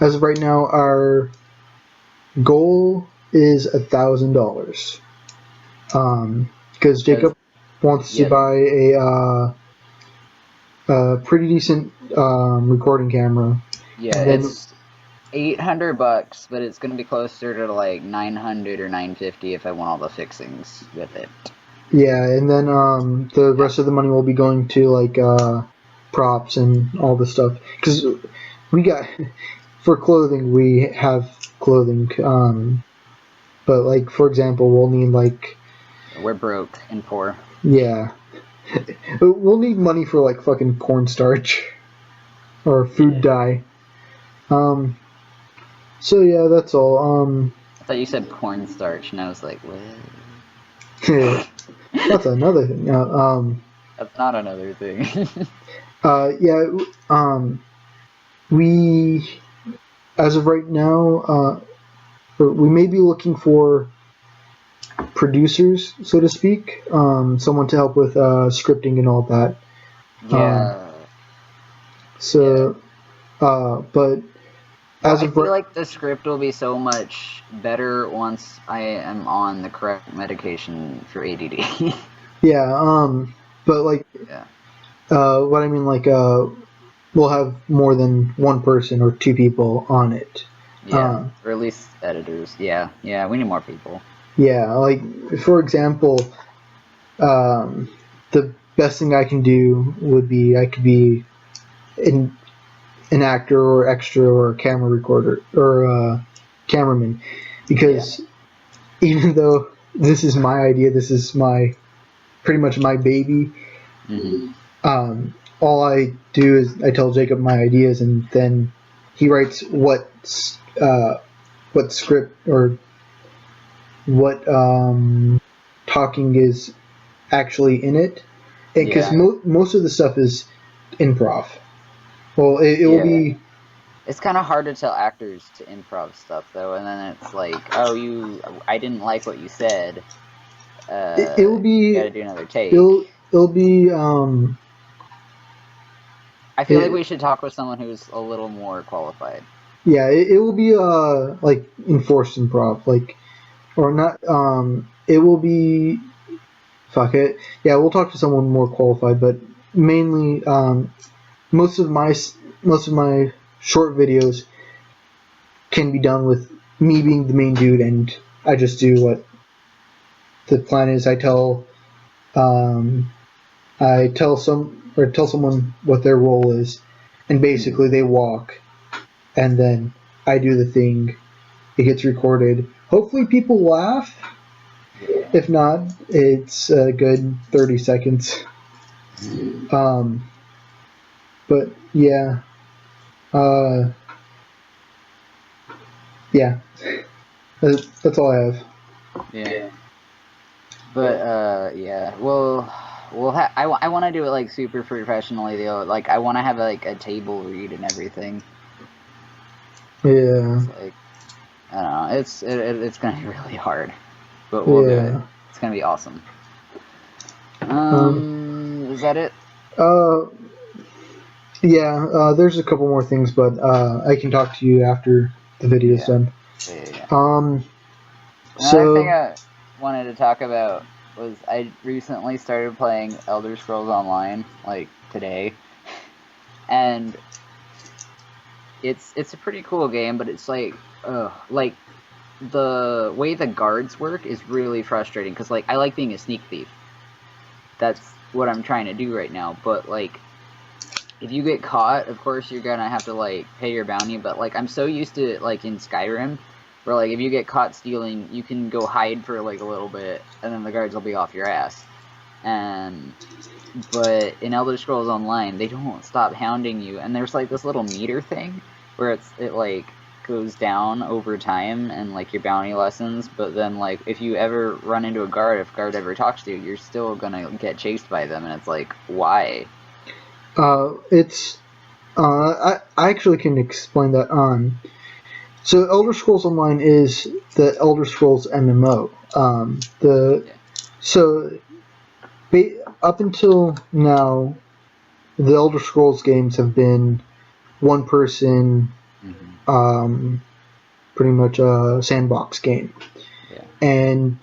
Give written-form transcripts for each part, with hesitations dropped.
as of right now, our goal is $1,000. Because Jacob wants to buy a pretty decent recording camera. Yeah, it's $800, but it's gonna be closer to like 900 or 950 if I want all the fixings with it. Yeah, and then the rest of the money will be going to like props and all this stuff. Because we got for clothing, we have clothing. But like for example, we'll need like we're broke and poor. Yeah, we'll need money for like fucking cornstarch or food dye. So yeah, that's all. I thought you said cornstarch, and I was like, what? That's another thing. That's not another thing. We, as of right now, we may be looking for producers, so to speak, someone to help with scripting and all that. Yeah. But I feel like the script will be so much better once I am on the correct medication for ADD. But like, what I mean, like, we'll have more than one person or two people on it. Yeah, or at least editors. Yeah, we need more people. Yeah, like, for example, the best thing I can do would be I could be an actor or extra or a camera recorder or a cameraman, because even though this is my idea, this is pretty much my baby. All I do is I tell Jacob my ideas, and then he writes what script or what talking is actually in it, because most of the stuff is improv. Well, it will be. It's kind of hard to tell actors to improv stuff, though, and then it's like, I didn't like what you said. It will be. You gotta do another take. It'll be. I feel like we should talk with someone who's a little more qualified. Yeah, it will be like enforced improv, like, or not. It will be. Fuck it. Yeah, we'll talk to someone more qualified, but mainly, most of my short videos can be done with me being the main dude, and I just do what the plan is. I tell someone what their role is, and basically they walk, and then I do the thing. It gets recorded. Hopefully people laugh. If not, it's a good 30 seconds. But yeah. Yeah. That's all I have. Yeah. But I want to do it like super professionally though. Like I want to have like a table read and everything. Yeah. It's like, I don't know. It's gonna be really hard, but we'll do it. It's gonna be awesome. Is that it? Yeah. There's a couple more things, but I can talk to you after the video's done. Another thing I wanted to talk about was I recently started playing Elder Scrolls Online, like today, and it's a pretty cool game, but it's like the way the guards work is really frustrating, because like I like being a sneak thief. That's what I'm trying to do right now, but like if you get caught, of course you're gonna have to like pay your bounty, but like I'm so used to it, like in Skyrim, where like if you get caught stealing, you can go hide for like a little bit, and then the guards will be off your ass. But in Elder Scrolls Online, they don't stop hounding you, and there's like this little meter thing where it like goes down over time and like your bounty lessens, but then like if you ever run into a guard, if a guard ever talks to you, you're still gonna get chased by them, and it's like, why? I actually can explain that. So Elder Scrolls Online is the Elder Scrolls MMO. Up until now, the Elder Scrolls games have been one person pretty much a sandbox game. Yeah. And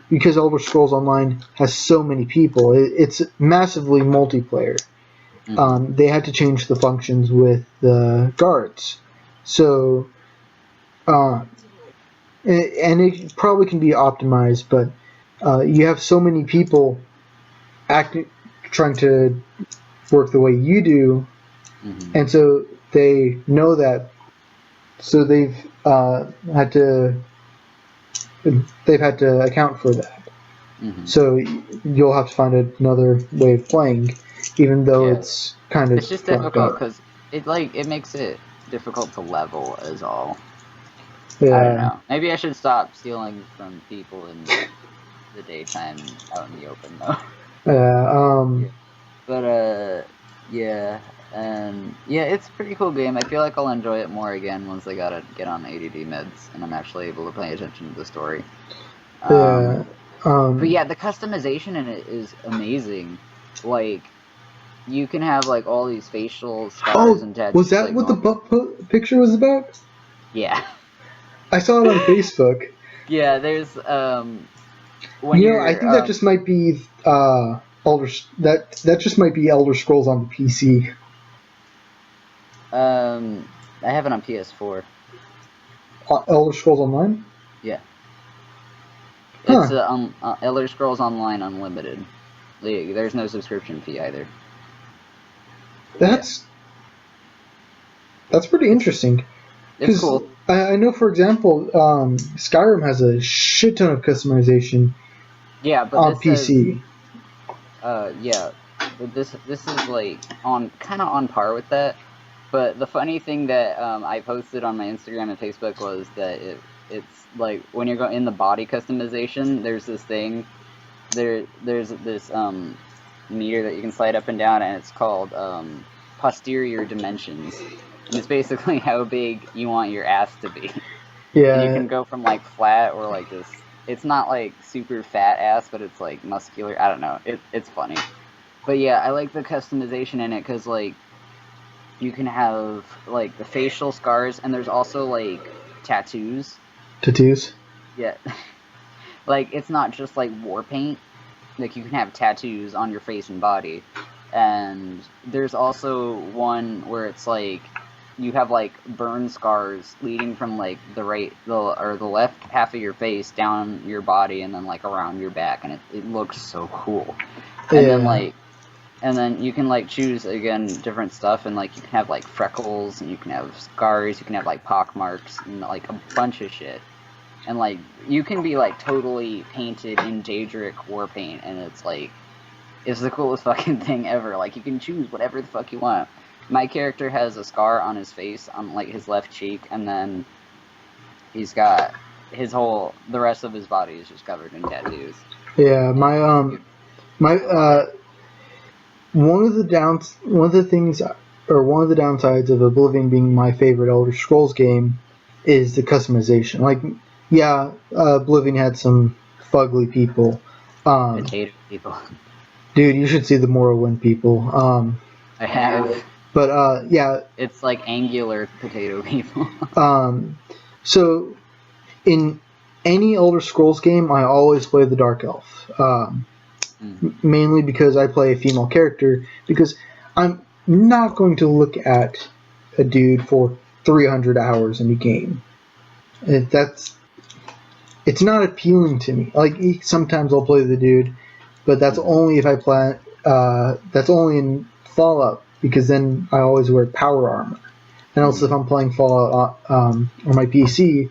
because Elder Scrolls Online has so many people, it's massively multiplayer. They had to change the functions with the guards. So, and it probably can be optimized, but you have so many people trying to work the way you do, and so they know that. So they've had to account for that. So you'll have to find another way of playing, even though it's kind of it's just fucked difficult up. because it makes it difficult to level is all. Yeah. I don't know. Maybe I should stop stealing from people in the daytime out in the open though. Yeah. But yeah, yeah, it's a pretty cool game. I feel like I'll enjoy it more again once I gotta get on ADD meds and I'm actually able to pay attention to the story. Yeah. But yeah, the customization in it is amazing. Like, you can have like all these facial scars and tattoos. Was that like, what the picture was about? Yeah. I saw it on Facebook. Yeah, there's when You know, you're I think that just might be that just might be Elder Scrolls on the PC. I have it on PS4. Elder Scrolls Online. Yeah. Huh. It's Elder Scrolls Online Unlimited. There's no subscription fee either. That's pretty interesting. It's cool. I know, for example, Skyrim has a shit ton of customization. Yeah, but on PC. Yeah, but this is like kind of on par with that. But the funny thing that I posted on my Instagram and Facebook was that it's like when you're in the body customization, there's this thing. There's this meter that you can slide up and down, and it's called posterior dimensions, and it's basically how big you want your ass to be. Yeah. And you can go from like flat or like this. It's not like super fat ass, but it's like muscular. I don't know. It's funny. But yeah, I like the customization in it because like you can have like the facial scars, and there's also like tattoos. Tattoos? Yeah. Like it's not just like war paint. Like you can have tattoos on your face and body. And there's also one where it's like you have like burn scars leading from like the left half of your face down your body and then like around your back, and it looks so cool. And then you can like choose again different stuff, and like you can have like freckles, and you can have scars, you can have like pock marks, and like a bunch of shit. And like you can be like totally painted in Daedric war paint, and it's like it's the coolest fucking thing ever. Like you can choose whatever the fuck you want. My character has a scar on his face, on like his left cheek, and then he's got the rest of his body is just covered in tattoos. Yeah, one of the downsides of Oblivion being my favorite Elder Scrolls game is the customization. Like, yeah, Oblivion had some fugly people. Potato people. Dude, you should see the Morrowind people. I have. But yeah. It's like angular potato people. So in any Elder Scrolls game, I always play the Dark Elf. Mainly because I play a female character, because I'm not going to look at a dude for 300 hours in a game. It's not appealing to me. Like, sometimes I'll play the dude, but that's only if I play. That's only in Fallout, because then I always wear power armor. And also, if I'm playing Fallout on my PC,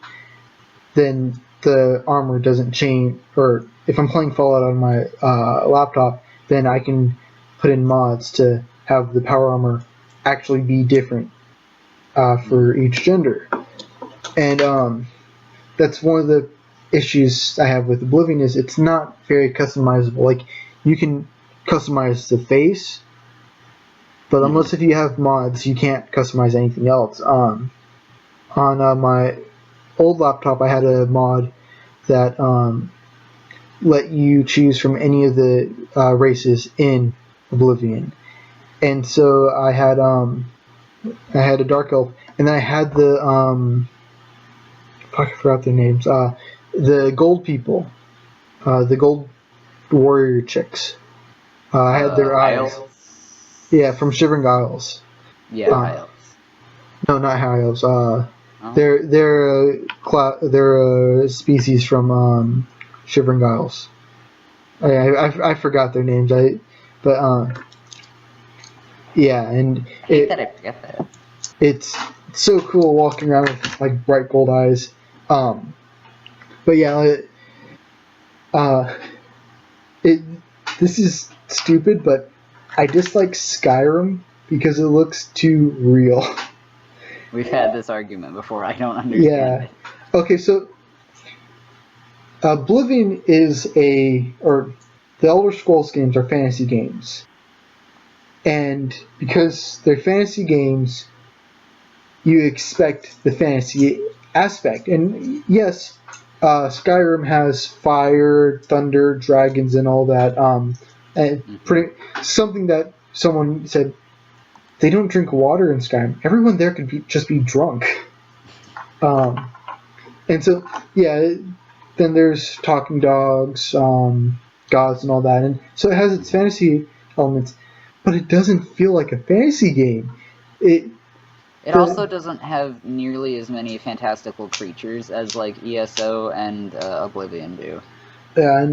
then the armor doesn't change. Or if I'm playing Fallout on my laptop, then I can put in mods to have the power armor actually be different for each gender. And that's one of the issues I have with Oblivion, is it's not very customizable. Like, you can customize the face, but unless if you have mods, you can't customize anything else. On my old laptop, I had a mod that let you choose from any of the races in Oblivion, and so I had a dark elf, and I had the fuck, I forgot their names. The gold people, the gold warrior chicks. I had their eyes. Isles? Yeah, from Shivering Isles. Yeah, Isles. No, not high elves. Oh. They're a species from Shivering Isles. I forgot their names. Yeah, and I hate that I forget that. it's so cool walking around with like bright gold eyes. But yeah, this is stupid, but I dislike Skyrim because it looks too real. We've had this argument before. I don't understand Yeah. it. Okay, so Oblivion or the Elder Scrolls games are fantasy games. And because they're fantasy games, you expect the fantasy aspect. And yes, Skyrim has fire, thunder, dragons, and all that. And something that someone said, they don't drink water in Skyrim. Everyone there can just be drunk. And so, yeah, then there's talking dogs, gods, and all that. And so it has its fantasy elements, but it doesn't feel like a fantasy game. It also doesn't have nearly as many fantastical creatures as like ESO and Oblivion do. Yeah,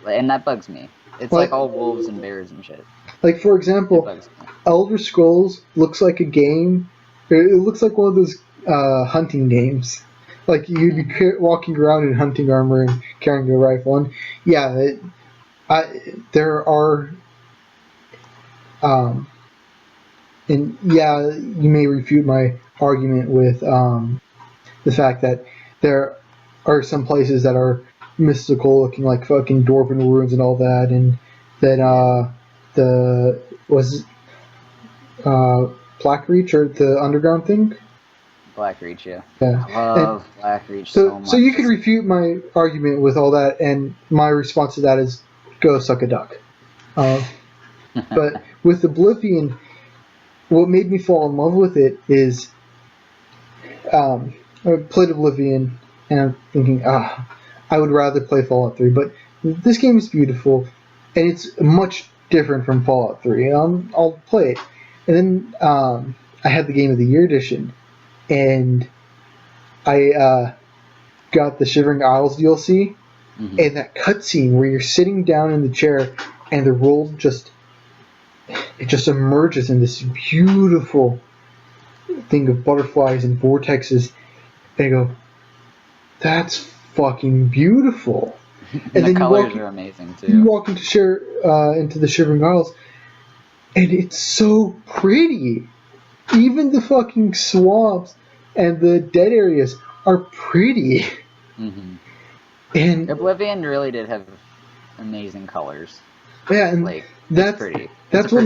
and that bugs me. It's like all wolves and bears and shit. Like, for example, Elder Scrolls looks like a game. It looks like one of those hunting games. Like, you'd be walking around in hunting armor and carrying a rifle. And yeah, there are... and yeah, you may refute my argument with the fact that there are some places that are mystical, looking like fucking dwarven ruins and all that, and that Blackreach or the underground thing? Blackreach, yeah. I love Blackreach so much. So you can refute my argument with all that, and my response to that is go suck a duck. But with Oblivion, what made me fall in love with it is I played Oblivion, and I'm thinking, I would rather play Fallout 3, but this game is beautiful, and it's much different from Fallout 3. I'll play it. And then I had the Game of the Year edition, and I got the Shivering Isles DLC, and that cutscene where you're sitting down in the chair, and the world just emerges in this beautiful thing of butterflies and vortexes, and I go, that's fucking beautiful. And the colors are amazing too. You walk into the Shivering Isles, and it's so pretty. Even the fucking swamps and the dead areas are pretty. And Oblivion really did have amazing colors. Yeah, and like, that's pretty. That's what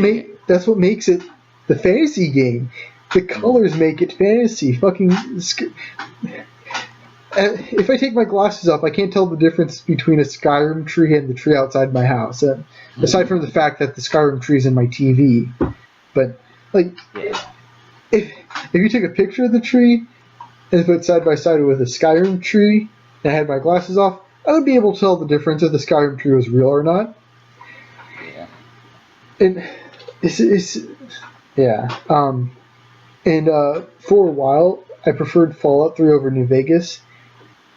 makes it the fantasy game. The colors make it fantasy. Fucking. If I take my glasses off, I can't tell the difference between a Skyrim tree and the tree outside my house. Aside from the fact that the Skyrim tree is in my TV, but like, if you take a picture of the tree and put it side by side with a Skyrim tree, and I had my glasses off, I would be able to tell the difference if the Skyrim tree was real or not. Yeah. And and for a while, I preferred Fallout 3 over New Vegas.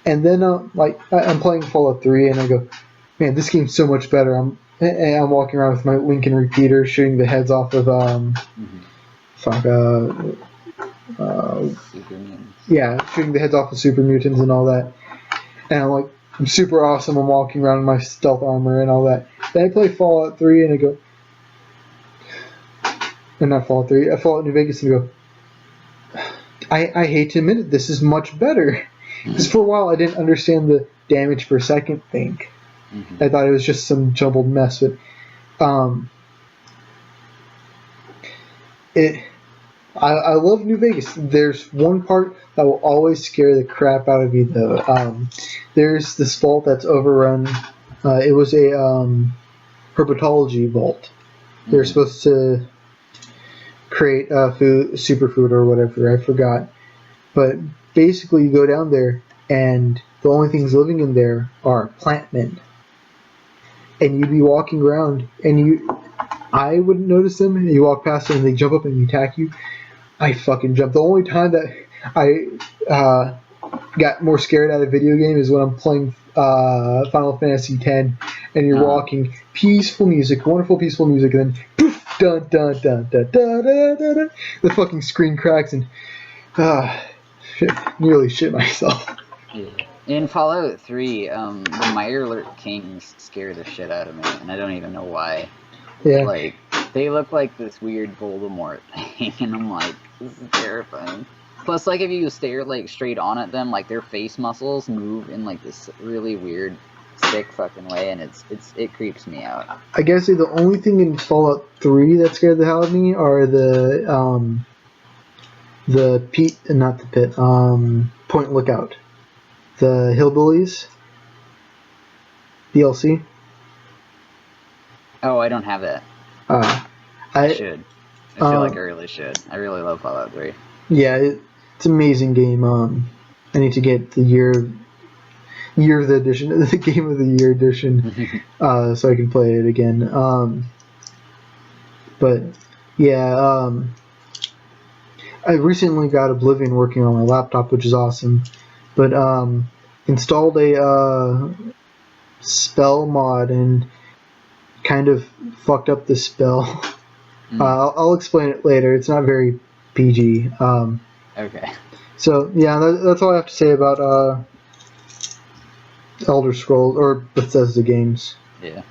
And then, I'm playing Fallout 3, and I go, man, this game's so much better. I'm walking around with my Lincoln repeater, shooting the heads off of, super mutants. Yeah, shooting the heads off of super mutants and all that. And I'm like, I'm super awesome. I'm walking around in my stealth armor and all that. Then I play Fallout 3, and I go, and not Fallout 3, I Fallout New Vegas, and go, I hate to admit it, this is much better. Because for a while I didn't understand the damage per second thing. I thought it was just some jumbled mess, but I love New Vegas. There's one part that will always scare the crap out of you, though. There's this vault that's overrun. It was a herpetology vault. They're supposed to create superfood or whatever. I forgot. But basically, you go down there, and the only things living in there are plant men. And you'd be walking around, and I wouldn't notice them, and you walk past them, and they jump up and attack you. I fucking jump. The only time that I got more scared at a video game is when I'm playing Final Fantasy X, and you're walking, peaceful music, wonderful peaceful music, and then poof, dun dun dun dun dun dun dun, dun. The fucking screen cracks, and nearly shit myself. In Fallout 3, the Mirelurk Kings scare the shit out of me, and I don't even know why. Yeah. Like, they look like this weird Voldemort thing, and I'm like, this is terrifying. Plus, like, if you stare, like, straight on at them, like, their face muscles move in, like, this really weird, sick fucking way, and it creeps me out. I guess the only thing in Fallout 3 that scared the hell out of me are the Point Lookout. The Hillbillies DLC. Oh, I don't have that. I should. I feel like I really should. I really love Fallout 3. Yeah, it's an amazing game. I need to get the year of the edition, the game of the year edition, so I can play it again. But yeah, I recently got Oblivion working on my laptop, which is awesome. But installed a spell mod and kind of fucked up the spell. I'll explain it later. It's not very PG. Okay. So yeah, that's all I have to say about Elder Scrolls or Bethesda games. Yeah.